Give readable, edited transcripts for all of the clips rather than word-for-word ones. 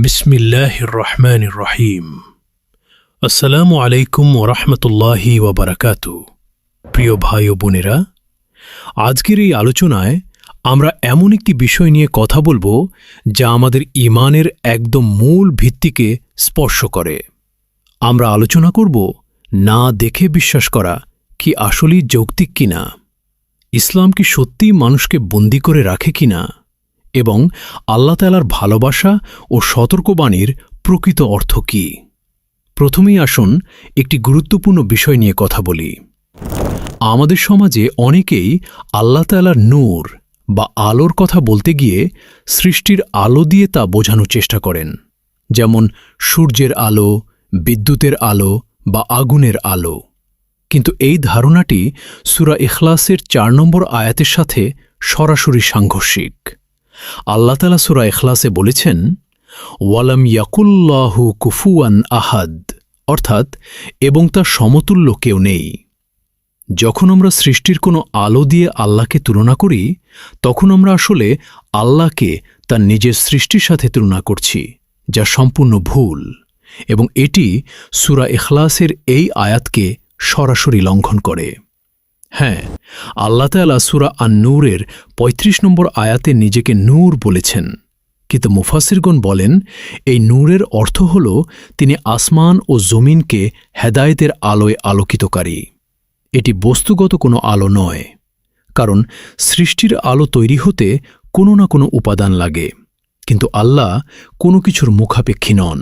বিসমিল্লাহির রহমানির রহিম। আসসালামু আলাইকুম ওরহমতুল্লাহি ওয়াবারাকাতু। প্রিয় ভাই ও বোনেরা, আজকের এই আলোচনায় আমরা এমন একটি বিষয় নিয়ে কথা বলবো যা আমাদের ঈমানের একদম মূল ভিত্তিকে স্পর্শ করে। আমরা আলোচনা করব না দেখে বিশ্বাস করা কি আসলেই যৌক্তিক কিনা, ইসলাম কি সত্যিই মানুষকে বন্দী করে রাখে কিনা, এবং আল্লাহ তাআলার ভালোবাসা ও সতর্কবাণীর প্রকৃত অর্থ কী। প্রথমেই আসুন একটি গুরুত্বপূর্ণ বিষয় নিয়ে কথা বলি। আমাদের সমাজে অনেকেই আল্লাহ তাআলার নূর বা আলোর কথা বলতে গিয়ে সৃষ্টির আলো দিয়ে তা বোঝানোর চেষ্টা করেন, যেমন সূর্যের আলো, বিদ্যুতের আলো বা আগুনের আলো। কিন্তু এই ধারণাটি সূরা ইখলাসের ৪ নম্বর আয়াতের সাথে সরাসরি সাংঘর্ষিক। আল্লাহ তাআলা সূরা ইখলাসে বলেছেন, ওয়ালাম ইয়াকুল্লাহু কুফুয়ান আহাদ, অর্থাৎ এবং তার সমতুল্য কেউ নেই। যখন আমরা সৃষ্টির কোনো আলো দিয়ে আল্লাহকে তুলনা করি, তখন আমরা আসলে আল্লাহকে তার নিজের সৃষ্টির সাথে তুলনা করছি, যা সম্পূর্ণ ভুল, এবং এটি সূরা ইখলাসের এই আয়াতকে সরাসরি লঙ্ঘন করে। হ্যাঁ, আল্লাহ তাআলা সূরা আন-নূরের ৩৫ নম্বর আয়াতে নিজেকে নূর বলেছেন, কিন্তু মুফাসসিরগণ বলেন এই নূরের অর্থ হল তিনি আসমান ও জমিনকে হেদায়েতের আলোয় আলোকিতকারী। এটি বস্তুগত কোনো আলো নয়, কারণ সৃষ্টির আলো তৈরি হতে কোনো না কোনো উপাদান লাগে, কিন্তু আল্লাহ কোনো কিছুর মুখাপেক্ষী নন।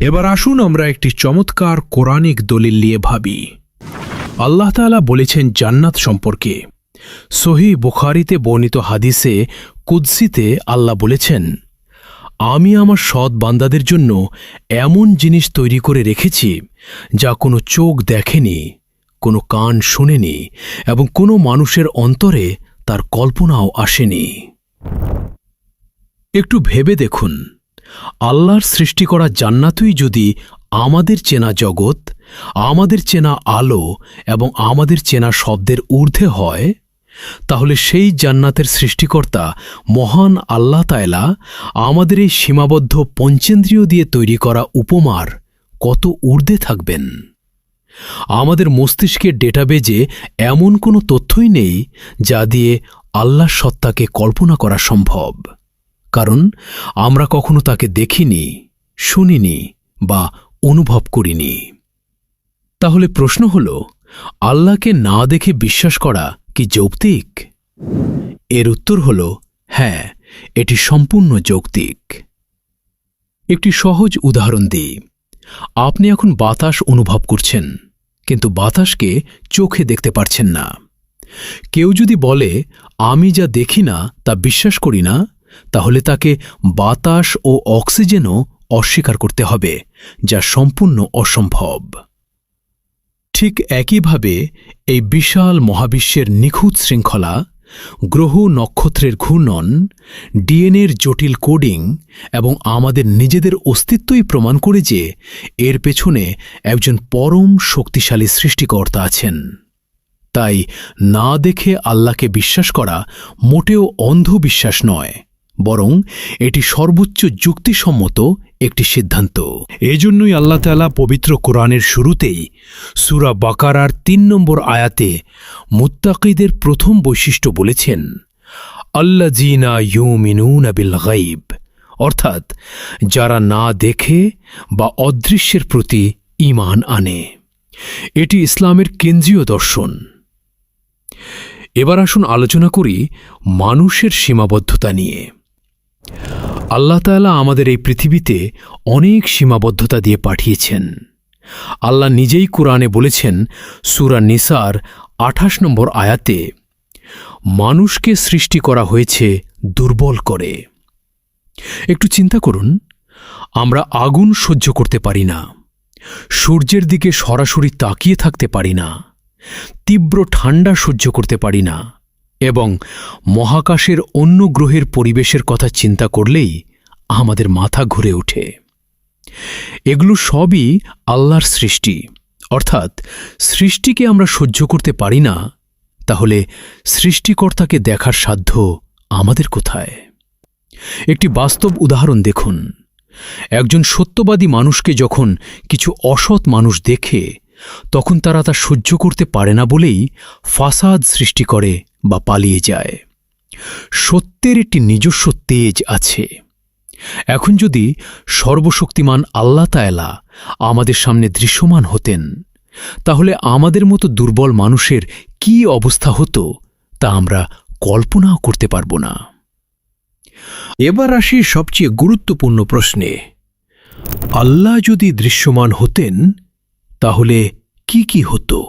এবার আসুন আমরা একটি চমৎকার কোরআনিক দলিল নিয়ে ভাবি। আল্লাহ তাআলা বলেছেন জান্নাত সম্পর্কে। সহিহ বুখারীতে বর্ণিত হাদিসে কুদসিতে আল্লাহ বলেছেন, আমি আমার সৎ বান্দাদের জন্য এমন জিনিস তৈরি করে রেখেছি যা কোনো চোখ দেখেনি, কোনো কান শোনেনি এবং কোনো মানুষের অন্তরে তার কল্পনাও আসেনি। একটু ভেবে দেখুন, আল্লাহর সৃষ্টি করা জান্নাতই যদি আমাদের চেনা জগৎ, আমাদের চেনা আলো এবং আমাদের চেনা শব্দের ঊর্ধ্বে হয়, তাহলে সেই জান্নাতের সৃষ্টিকর্তা মহান আল্লাহ তাআলা আমাদের এই সীমাবদ্ধ পঞ্চেন্দ্রিয় দিয়ে তৈরি করা উপমার কত ঊর্ধ্বে থাকবেন। আমাদের মস্তিষ্কের ডেটাবেজে এমন কোনো তথ্যই নেই যা দিয়ে আল্লাহর সত্তাকে কল্পনা করা সম্ভব, কারণ আমরা কখনো তাকে দেখিনি, শুনিনি বা অনুভব করিনি। তাহলে প্রশ্ন হল, আল্লাহকে না দেখে বিশ্বাস করা কি যৌক্তিক? এর উত্তর হল হ্যাঁ, এটি সম্পূর্ণ যৌক্তিক। একটি সহজ উদাহরণ দিই। আপনি এখন বাতাস অনুভব করছেন, কিন্তু বাতাসকে চোখে দেখতে পারছেন না। কেউ যদি বলে আমি যা দেখি না তা বিশ্বাস করি না, তাহলে তাকে বাতাস ও অক্সিজেনও অস্বীকার করতে হবে, যা সম্পূর্ণ অসম্ভব। ঠিক একইভাবে এই বিশাল মহাবিশ্বের নিখুঁত শৃঙ্খলা, গ্রহ নক্ষত্রের ঘূর্ণন, ডিএনএর জটিল কোডিং এবং আমাদের নিজেদের অস্তিত্বই প্রমাণ করে যে এর পেছনে একজন পরম শক্তিশালী সৃষ্টিকর্তা আছেন। তাই না দেখে আল্লাহকে বিশ্বাস করা মোটেও অন্ধবিশ্বাস নয়, বরং এটি সর্বোচ্চ যুক্তিসম্মত একটি সিদ্ধান্ত। এজন্যই আল্লাহ তাআলা পবিত্র কোরআনের শুরুতেই সূরা বাকারার ৩ নম্বর আয়াতে মুত্তাকিদের প্রথম বৈশিষ্ট্য বলেছেন, আল্লাযীনা ইউমিনুনা বিল গায়ব, অর্থাৎ যারা না দেখে বা অদৃশ্যের প্রতি ঈমান আনে। এটি ইসলামের কেন্দ্রীয় দর্শন। এবার আসুন আলোচনা করি মানুষের সীমাবদ্ধতা নিয়ে। আল্লাহ তাআলা আমাদের এই পৃথিবীতে অনেক সীমাবদ্ধতা দিয়ে পাঠিয়েছেন। আল্লাহ নিজেই কুরআনে বলেছেন সূরা নিসার ২৮ নম্বর আয়াতে, মানুষকে সৃষ্টি করা হয়েছে দুর্বল করে। একটু চিন্তা করুন, আমরা আগুন সহ্য করতে পারি না, সূর্যের দিকে সরাসরি তাকিয়ে থাকতে পারি না, তীব্র ঠান্ডা সহ্য করতে পারি না, এবং মহাকাশের অন্য গ্রহের পরিবেশের কথা চিন্তা করলেই আমাদের মাথা ঘুরে ওঠে। এগুলো সবই আল্লাহর সৃষ্টি, অর্থাৎ সৃষ্টিকে আমরা সহ্য করতে পারি না, তাহলে সৃষ্টিকর্তাকে দেখার সাধ্য আমাদের কোথায়? একটি বাস্তব উদাহরণ দেখুন। একজন সত্যবাদী মানুষকে যখন কিছু অসৎ মানুষ দেখে, তখন তারা তা সহ্য করতে পারে না বলেই ফাসাদ সৃষ্টি করে বা পালিয়ে যায়। সত্যের একটি নিজস্ব তেজ আছে। এখন যদি সর্বশক্তিমান আল্লাহ তাআলা আমাদের সামনে দৃশ্যমান হতেন, তাহলে আমাদের মতো দুর্বল মানুষের কি অবস্থা হতো তা আমরা কল্পনাও করতে পারব না। এবার আসি সবচেয়ে গুরুত্বপূর্ণ প্রশ্নে। আল্লাহ যদি দৃশ্যমান হতেন তাহলে কি কি হতো?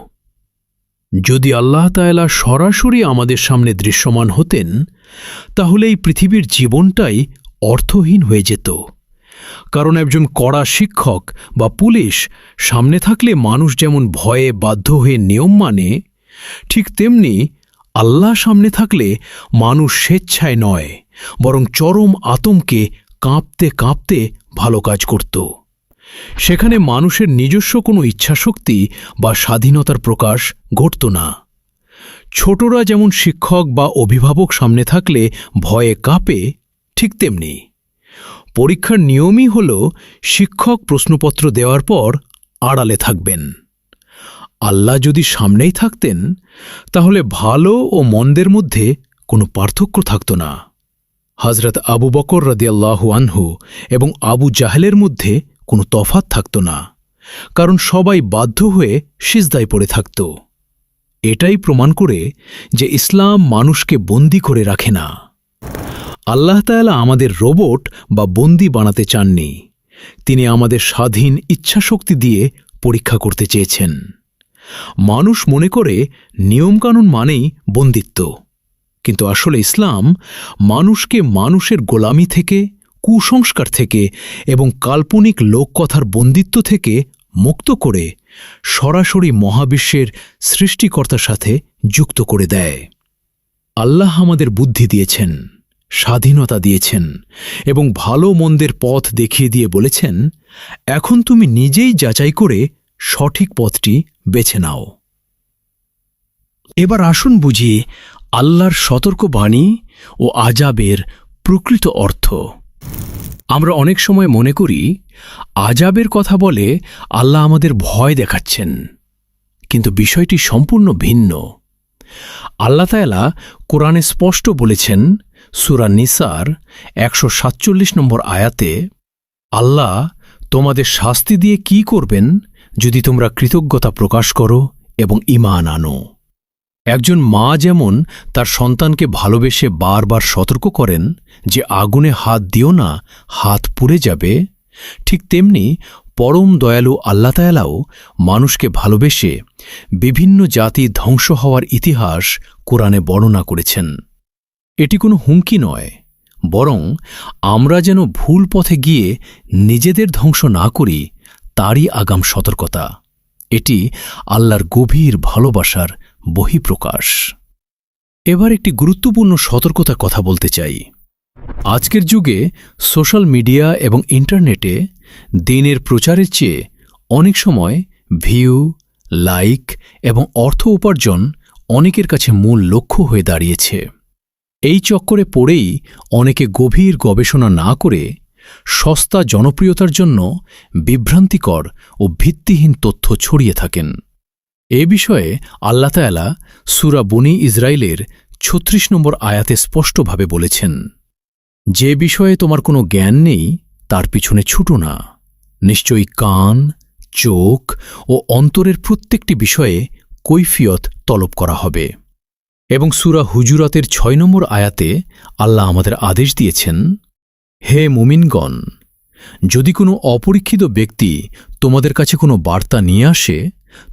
যদি আল্লাহ তাআলা সরাসরি আমাদের সামনে দৃশ্যমান হতেন, তাহলে এই পৃথিবীর জীবনটাই অর্থহীন হয়ে যেত। কারণ একজন কড়া শিক্ষক বা পুলিশ সামনে থাকলে মানুষ যেমন ভয়ে বাধ্য হয়ে নিয়ম মানে, ঠিক তেমনি আল্লাহ সামনে থাকলে মানুষ স্বেচ্ছায় নয়, বরং চরম আতঙ্কে কাঁপতে কাঁপতে ভালো কাজ করত। সেখানে মানুষের নিজস্ব কোনো ইচ্ছাশক্তি বা স্বাধীনতার প্রকাশ ঘটত না। ছোটরা যেমন শিক্ষক বা অভিভাবক সামনে থাকলে ভয়ে কাঁপে, ঠিক তেমনি পরীক্ষার নিয়মই হল শিক্ষক প্রশ্নপত্র দেওয়ার পর আড়ালে থাকবেন। আল্লাহ যদি সামনেই থাকতেন, তাহলে ভালো ও মন্দের মধ্যে কোনো পার্থক্য থাকত না। হযরত আবু বকর রাদিয়াল্লাহু আনহু এবং আবু জাহেলের মধ্যে কোনো তফাত থাকত না, কারণ সবাই বাধ্য হয়ে সিজদায় পড়ে থাকত। এটাই প্রমাণ করে যে ইসলাম মানুষকে বন্দী করে রাখে না। আল্লাহ তাআলা আমাদের রোবট বা বন্দী বানাতে চাননি। তিনি আমাদের স্বাধীন ইচ্ছাশক্তি দিয়ে পরীক্ষা করতে চেয়েছেন। মানুষ মনে করে নিয়মকানুন মানেই বন্দিত্ব, কিন্তু আসলে ইসলাম মানুষকে মানুষের গোলামি থেকে, কুসংস্কার থেকে এবং কাল্পনিক লোককথার বন্দিত্ব থেকে মুক্ত করে সরাসরি মহাবিশ্বের সৃষ্টিকর্তার সাথে যুক্ত করে দেয়। আল্লাহ আমাদের বুদ্ধি দিয়েছেন, স্বাধীনতা দিয়েছেন এবং ভালো মন্দের পথ দেখিয়ে দিয়ে বলেছেন, এখন তুমি নিজেই যাচাই করে সঠিক পথটি বেছে নাও। এবার আসুন বুঝি আল্লাহর সতর্কবাণী ও আযাবের প্রকৃত অর্থ। আমরা অনেক সময় মনে করি আযাবের কথা বলে আল্লাহ আমাদের ভয় দেখাচ্ছেন, কিন্তু বিষয়টি সম্পূর্ণ ভিন্ন। আল্লাহ তাআলা কোরআনে স্পষ্ট বলেছেন, সূরা নিসার ১৪৭ নম্বর আয়াতে, আল্লাহ তোমাদের শাস্তি দিয়ে কি করবেন যদি তোমরা কৃতজ্ঞতা প্রকাশ করো এবং ঈমান আনো। একজন মা যেমন তার সন্তানকে ভালোবেসে বারবার সতর্ক করেন যে আগুনে হাত দিও না, হাত পুড়ে যাবে, ঠিক তেমনি পরম দয়ালু আল্লাহ তাআলাও মানুষকে ভালোবেসে বিভিন্ন জাতি ধ্বংস হওয়ার ইতিহাস কোরআনে বর্ণনা করেছেন। এটি কোনো হুমকি নয়, বরং আমরা যেন ভুল পথে গিয়ে নিজেদের ধ্বংস না করি তারই আগাম সতর্কতা। এটি আল্লাহর গভীর ভালোবাসার বহিঃপ্রকাশ। এবার একটি গুরুত্বপূর্ণ সতর্কতার কথা বলতে চাই। আজকের যুগে সোশ্যাল মিডিয়া এবং ইন্টারনেটে দিনের প্রচারের চেয়ে অনেক সময় ভিউ, লাইক এবং অর্থ উপার্জন অনেকের কাছে মূল লক্ষ্য হয়ে দাঁড়িয়েছে। এই চক্করে পড়েই অনেকে গভীর গবেষণা না করে সস্তা জনপ্রিয়তার জন্য বিভ্রান্তিকর ও ভিত্তিহীন তথ্য ছড়িয়ে থাকেন। এ বিষয়ে আল্লাহ তাআলা সূরা বনী ইসরাঈলের ৩৬ নম্বর আয়াতে স্পষ্টভাবে বলেছেন, যে বিষয়ে তোমার কোনো জ্ঞান নেই তার পিছনে ছুটো না। নিশ্চয়ই কান, চোখ ও অন্তরের প্রত্যেকটি বিষয়ে কৈফিয়ত তলব করা হবে। এবং সূরা হুজুরাতের ৬ নম্বর আয়াতে আল্লাহ আমাদের আদেশ দিয়েছেন, হে মুমিনগণ, যদি কোনো অপরীক্ষিত ব্যক্তি তোমাদের কাছে কোনো বার্তা নিয়ে আসে,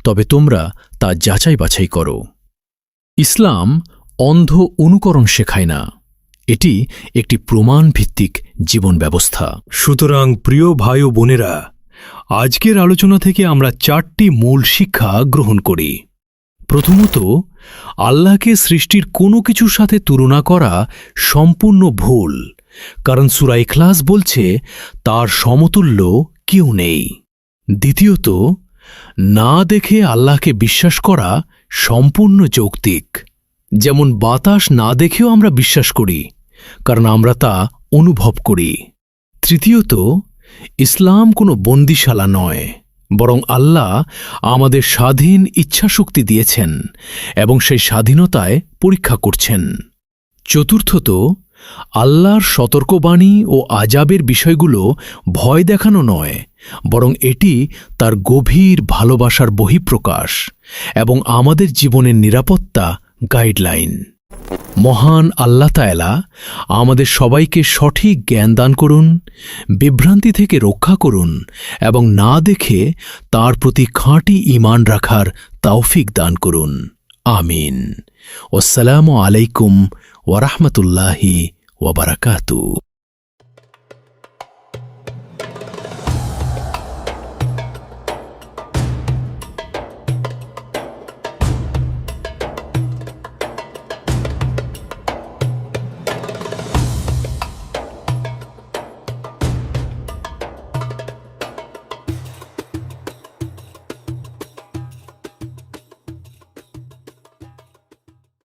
তবে তোমরা তা যাচাই বাছাই করো। ইসলাম অন্ধ অনুকরণ শেখায় না, এটি একটি প্রমাণভিত্তিক জীবন ব্যবস্থা। সুতরাং প্রিয় ভাই ও বোনেরা, আজকের আলোচনা থেকে আমরা ৪টি মূল শিক্ষা গ্রহণ করি। প্রথমত, আল্লাহকে সৃষ্টির কোনো কিছুর সাথে তুলনা করা সম্পূর্ণ ভুল, কারণ সূরা ইখলাস বলছে তার সমতুল্য কেউ নেই। দ্বিতীয়ত, না দেখে আল্লাহকে বিশ্বাস করা সম্পূর্ণ যৌক্তিক। যেমন বাতাস না দেখেও আমরা বিশ্বাস করি, কারণ আমরা তা অনুভব করি। তৃতীয়ত, ইসলাম কোনো বন্দিশালা নয়, বরং আল্লাহ আমাদের স্বাধীন ইচ্ছাশক্তি দিয়েছেন এবং সেই স্বাধীনতায় পরীক্ষা করছেন। চতুর্থত, আল্লাহর সতর্কবাণী ও আযাবের বিষয়গুলো ভয় দেখানো নয়, বরং এটি তার গভীর ভালোবাসার বহিঃপ্রকাশ এবং আমাদের জীবনের নিরাপত্তা গাইডলাইন। মহান আল্লাহ তাআলা আমাদের সবাইকে সঠিক জ্ঞান দান করুন, বিভ্রান্তি থেকে রক্ষা করুন এবং না দেখে তার প্রতি খাঁটি ঈমান রাখার তৌফিক দান করুন। আমিন। আসসালামু আলাইকুম ওয়া রাহমাতুল্লাহি ওয়া বারাকাতুহু।